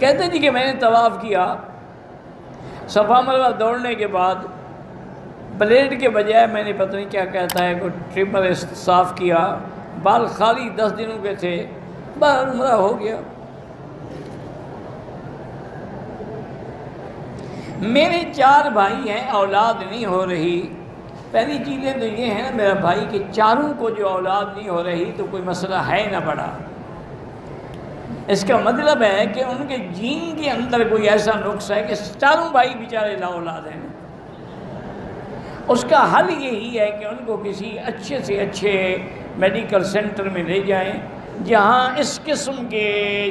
کہتے جی کہ میں نے طواف کیا، صفا مروہ دوڑنے کے بعد بلیڈ کے بجائے میں نے پتہ نہیں کیا کہتا ہے کوئی ٹرمر صاف کیا، بال خالی 10 دنوں کے تھے، بال عمرہ ہو گیا۔ میرے 4 بھائی ہیں، اولاد نہیں ہو رہی۔ پہلی چیزیں تو یہ ہیں نا میرا بھائی کہ چاروں کو جو اولاد نہیں ہو رہی تو کوئی مسئلہ ہے نہ بڑا، اس کا مطلب ہے کہ ان کے جین کے اندر کوئی ایسا نقص ہے کہ چاروں بھائی بیچارے لا اولاد ہیں۔ اس کا حل یہی ہے کہ ان کو کسی اچھے سے اچھے میڈیکل سینٹر میں لے جائیں جہاں اس قسم کے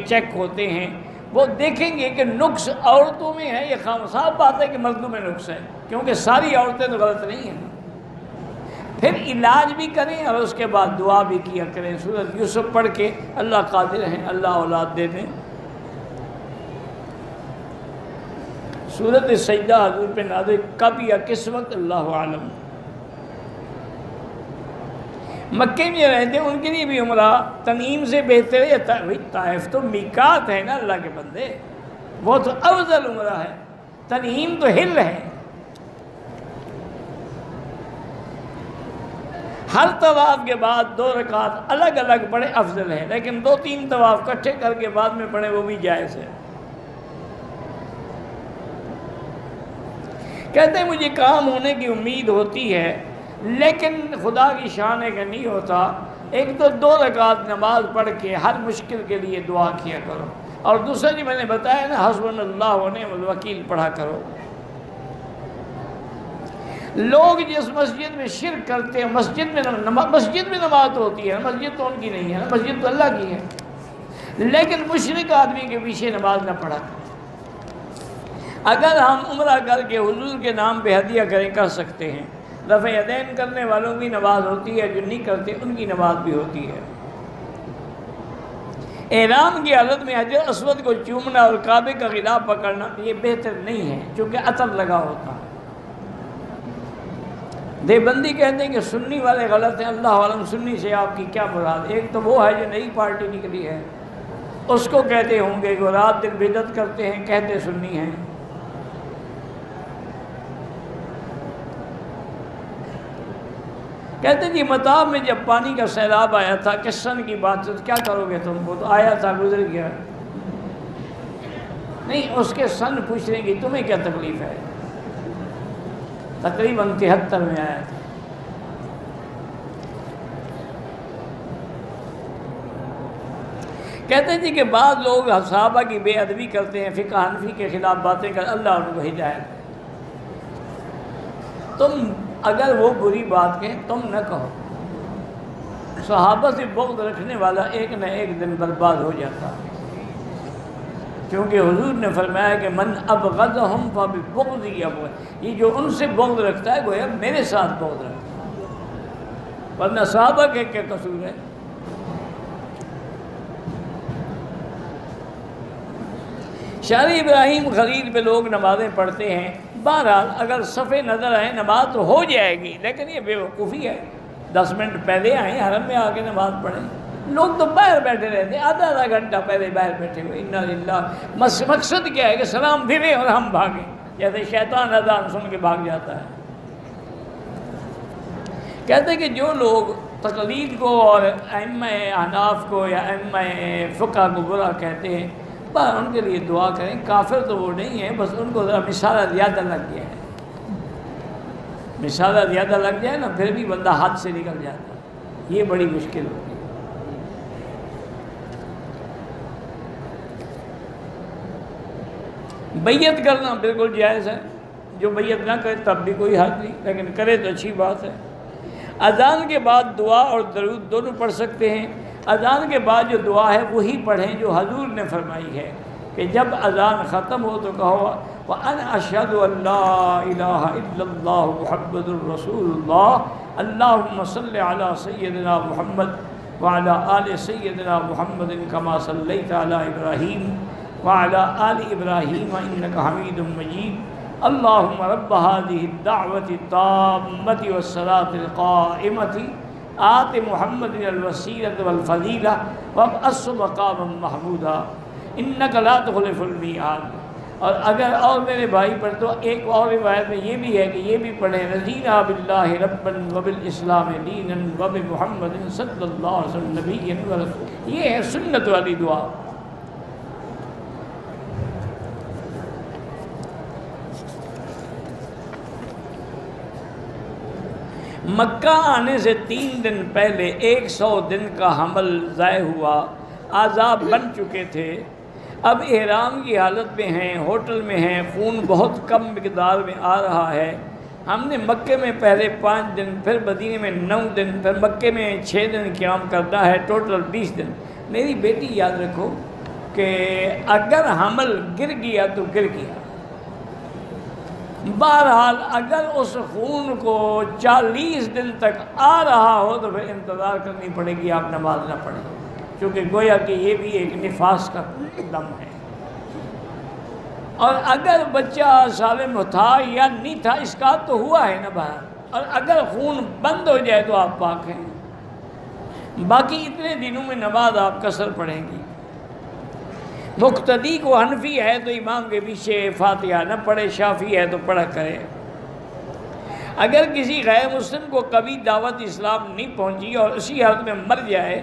چیک ہوتے ہیں، وہ دیکھیں گے کہ نقص عورتوں میں ہے یا صاف بات ہے کہ مردوں میں نقص ہے، کیونکہ ساری عورتیں تو غلط نہیں ہیں۔ پھر علاج بھی کریں اور اس کے بعد دعا بھی کیا کریں، سورۃ یوسف پڑھ کے، اللہ قادر ہیں، اللہ اولاد دے دیں۔ سورۃ سجدہ حضور پہ نازل کب یا کس وقت اللہ عالم۔ مکے میں رہتے ہیں ان کے لیے بھی عمرہ تنعیم سے بہتر ہے، طائف تو میقات ہے نا اللہ کے بندے، وہ تو افضل عمرہ ہے، تنعیم تو ہل ہے۔ ہر طواف کے بعد 2 رکعت الگ الگ بڑے افضل ہیں، لیکن 2-3 طواف اکٹھے کر کے بعد میں پڑھیں وہ بھی جائز ہے۔ کہتے ہیں مجھے کام ہونے کی امید ہوتی ہے، لیکن خدا کی شان ہے کہ نہیں ہوتا۔ ایک تو 2 رکعت نماز پڑھ کے ہر مشکل کے لیے دعا کیا کرو، اور دوسرا جی میں نے بتایا نا حسبنا اللہ و نعم الوکیل پڑھا کرو۔ لوگ جس مسجد میں شرک کرتے ہیں، مسجد میں نماز ہوتی ہے، مسجد تو ان کی نہیں ہے، مسجد تو اللہ کی ہے، لیکن مشرک آدمی کے پیچھے نماز نہ پڑھا کرو۔ اگر ہم عمرہ کر کے حضور کے نام پہ ہدیہ کریں کر سکتے ہیں، رفع یدین کرنے والوں کی نماز ہوتی ہے، جو نہیں کرتے ان کی نماز بھی ہوتی ہے۔ احرام کی حالت میں حجر اسود کو چومنا اور کعبے کا غلاف پکڑنا یہ بہتر نہیں ہے، چونکہ عطر لگا ہوتا ہے۔ دیوبندی کہتے ہیں کہ سنی والے غلط ہیں، اللہ عالم سنی سے آپ کی کیا مراد۔ ایک تو وہ ہے جو نئی پارٹی نکلی ہے، اس کو کہتے ہوں گے کہ رات دن بدعت کرتے ہیں، کہتے سنی ہیں۔ کہتے جی مطاف میں جب پانی کا سیلاب آیا تھا، کس سن کی بات ہے، کیا کرو گے تم؟ کو تو آیا تھا گزر گیا، نہیں اس کے سن پوچھ رہے گی تمہیں کیا تکلیف ہے؟ تقریباً 73 میں آیا تھا۔ کہتے جی کہ بعض لوگ صحابہ کی بے ادبی کرتے ہیں، فقہ حنفی کے خلاف باتیں کر، اللہ ان کو ہدایت دے۔ تم اگر وہ بری بات کہیں تم نہ کہو، صحابہ سے بغض رکھنے والا ایک نہ ایک دن برباد ہو جاتا ہے، کیونکہ حضور نے فرمایا کہ من ابغضہم فببغضی ابغض، یہ جو ان سے بغض رکھتا ہے گویا میرے ساتھ بغض رکھتا ہے، ورنہ صحابہ کے کیا قصور ہے؟ شارع ابراہیم خلیل پہ لوگ نمازیں پڑھتے ہیں، بہرحال اگر صفے نظر آئے نماز تو ہو جائے گی، لیکن یہ بے وقوفی ہے۔ 10 منٹ پہلے آئیں، حرم میں آ کے نماز پڑھیں۔ لوگ تو باہر بیٹھے رہتے ہیں، آدھا گھنٹہ پہلے باہر بیٹھے ہوئے، انا للہ۔ مقصد کیا ہے کہ سلام پھرے اور ہم بھاگیں، جیسے شیطان اذان سن کے بھاگ جاتا ہے۔ کہتے ہیں کہ جو لوگ تقلید کو اور ائمہ احناف کو یا ائمہ فقہ کو برا کہتے ہیں، بس ان کے لیے دعا کریں، کافر تو وہ نہیں ہے، بس ان کو ذرا مثالہ زیادہ لگ گیا ہے، مثالہ زیادہ لگ جائے نا پھر بھی بندہ ہاتھ سے نکل جاتا ہے، یہ بڑی مشکل ہوتی ہے۔ بیعت کرنا بالکل جائز ہے، جو بیعت نہ کرے تب بھی کوئی حرج نہیں، لیکن کرے تو اچھی بات ہے۔ اذان کے بعد دعا اور درود دونوں پڑھ سکتے ہیں۔ اذان کے بعد جو دعا ہے وہی پڑھیں جو حضور نے فرمائی ہے کہ جب اذان ختم ہو تو کہو وَأَنَا أَشْهَدُ أَن لَا إِلَهَ إِلَّا اللَّهُ مُحَمَّدٌ رَسُولُ اللَّهِ اللَّهُمَّ صَلِّ عَلَى سَيِّدِنَا مُحَمَّدٍ وَعَلَى آلِ سَيِّدِنَا مُحَمَّدٍ كَمَا صَلَّيْتَ عَلَى إِبْرَاهِيمَ وَعَلَى آلِ إِبْرَاهِيمَ إِنَّكَ حَمِيدٌ مَجِيدٌ اللهم رب هذه الدعوة التامة والصلاة القائمة آت محمد الوسيلة والفضيلة وابعثه مقاما محمودا۔ انک لا تخلف المیعاد۔ اور اگر اور میرے بھائی پر تو ایک اور روایت میں یہ بھی ہے کہ یہ بھی پڑھیں رضینا باللہ ربا وبالاسلام دینا وبمحمد صلی اللہ علیہ وسلم نبی ورسول۔ یہ ہے سنت والی دعا۔ مکہ آنے سے 3 دن پہلے 100 دن کا حمل ضائع ہوا، عذاب بن چکے تھے، اب احرام کی حالت میں ہیں، ہوٹل میں ہیں، خون بہت کم مقدار میں آ رہا ہے۔ ہم نے مکے میں پہلے 5 دن، پھر مدینے میں 9 دن، پھر مکے میں 6 دن قیام کرنا ہے، ٹوٹل 20 دن۔ میری بیٹی یاد رکھو کہ اگر حمل گر گیا تو گر گیا، بہرحال اگر اس خون کو 40 دن تک آ رہا ہو تو پھر انتظار کرنی پڑے گی، آپ نماز نہ پڑھیں، کیونکہ گویا کہ یہ بھی ایک نفاس کا دم ہے۔ اور اگر بچہ سالم تھا یا نہیں تھا، اس کا تو ہوا ہے نا باہر، اور اگر خون بند ہو جائے تو آپ پاک ہیں۔ باقی اتنے دنوں میں نماز آپ قصر پڑھیں گی۔ مقتدی کو حنفی ہے تو امام کے پیچھے فاتحہ نہ پڑھے، شافعی ہے تو پڑھا کرے۔ اگر کسی غیر مسلم کو کبھی دعوت اسلام نہیں پہنچی اور اسی حالت میں مر جائے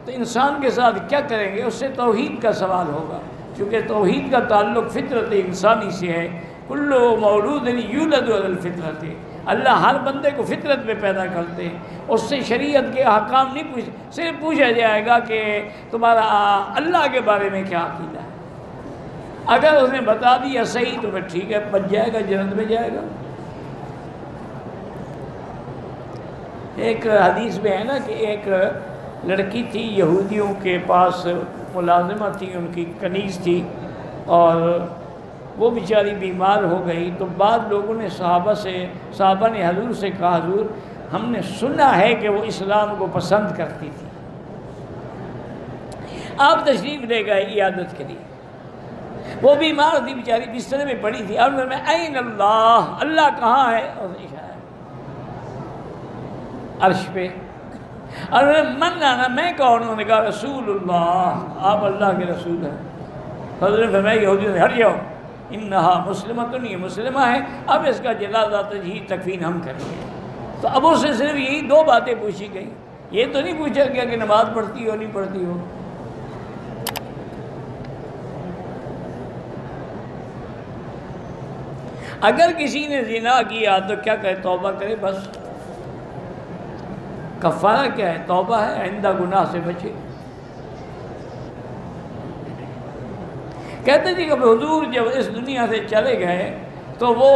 تو انسان کے ساتھ کیا کریں گے؟ اس سے توحید کا سوال ہوگا، کیونکہ توحید کا تعلق فطرت انسانی سے ہے۔ کل مولود یولد علی الفطرت، اللہ ہر بندے کو فطرت میں پیدا کرتے ہیں، اس سے شریعت کے احکام نہیں صرف پوچھا جائے گا کہ تمہارا اللہ کے بارے میں کیا عقیدہ ہے۔ اگر اس نے بتا دیا صحیح تو پھر ٹھیک ہے، بچ جائے گا، جنت میں جائے گا۔ ایک حدیث میں ہے نا کہ ایک لڑکی تھی، یہودیوں کے پاس ملازمہ تھی، ان کی کنیز تھی، اور وہ بیچاری بیمار ہو گئی تو بعض لوگوں نے صحابہ نے حضور سے کہا، حضور ہم نے سنا ہے کہ وہ اسلام کو پسند کرتی تھی، آپ تشریف لے گئے عیادت کے لیے۔ وہ بیمار تھی بیچاری، بستر میں پڑی تھی، اور میں این اللہ، اللہ کہاں ہے؟ اور اشارہ عرش پہ۔ اور من آنا، میں کون ہوں؟ نے کہا رسول اللہ، آپ اللہ کے رسول ہیں۔ حضرت نے فرمایا یہودیوں سے ہٹ جاؤ، انہا مسلمۃ، یہ مسلمہ ہے، اب اس کا جنازہ تجہیز تکفین ہم کریں گے۔ تو اب اس سے صرف یہی 2 باتیں پوچھی گئی، یہ تو نہیں پوچھا گیا کہ نماز پڑھتی ہو نہیں پڑھتی ہو۔ اگر کسی نے زنا کیا تو کیا کرے؟ توبہ کرے، بس۔ کفارہ کیا ہے؟ توبہ ہے، آئندہ گناہ سے بچے۔ کہتے جی کہ حضور جب اس دنیا سے چلے گئے تو وہ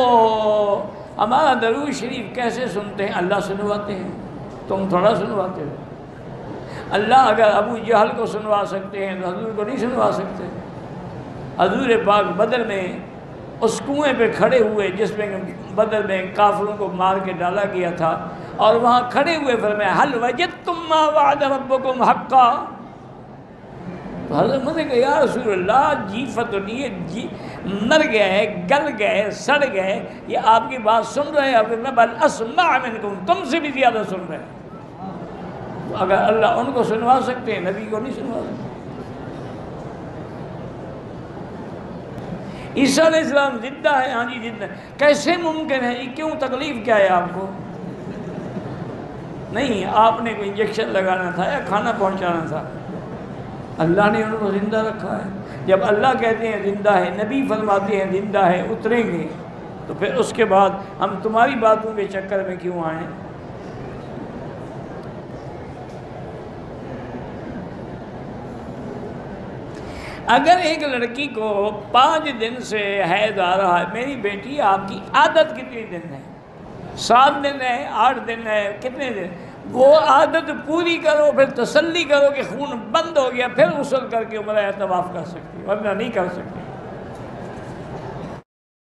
ہمارا درود شریف کیسے سنتے ہیں؟ اللہ سنواتے ہیں، تم تھوڑا سنواتے ہو۔ اللہ اگر ابو جہل کو سنوا سکتے ہیں تو حضور کو نہیں سنوا سکتے؟ حضور پاک بدر میں اس کنویں پہ کھڑے ہوئے جس میں بدر میں کافروں کو مار کے ڈالا گیا تھا، اور وہاں کھڑے ہوئے فرمایا حل وجدتم ما وعد ربکم حقا۔ تو حضرت نے کہا یا رسول اللہ، جیفت نہیں، مر گئے، گل گئے، سڑ گئے، یہ آپ کی بات سن رہے ہیں؟ میں بل اسمع منکم، تم سے بھی زیادہ سن رہے ہیں۔ تو اگر اللہ ان کو سنوا سکتے ہیں، نبی کو نہیں سنوا سکتے۔ عیسیٰ علیہ السلام زندہ ہے، ہاں جی زندہ ہے، کیسے ممکن ہے جی؟ کیوں؟ تکلیف کیا ہے آپ کو؟ نہیں، آپ نے کوئی انجیکشن لگانا تھا یا کھانا پہنچانا تھا؟ اللہ نے ان کو زندہ رکھا ہے۔ جب اللہ کہتے ہیں زندہ ہے، نبی فرماتے ہیں زندہ ہے، اتریں گے، تو پھر اس کے بعد ہم تمہاری باتوں کے چکر میں کیوں آئیں؟ اگر ایک لڑکی کو 5 دن سے حیض آ رہا ہے، میری بیٹی آپ کی عادت کتنی دن ہے؟ 7 دن ہے، 8 دن ہے، کتنے دن؟ وہ عادت پوری کرو، پھر تسلی کرو کہ خون بند ہو گیا، پھر غسل کر کے عمرہ طواف کر سکتی، ورنہ نہیں کر سکتی۔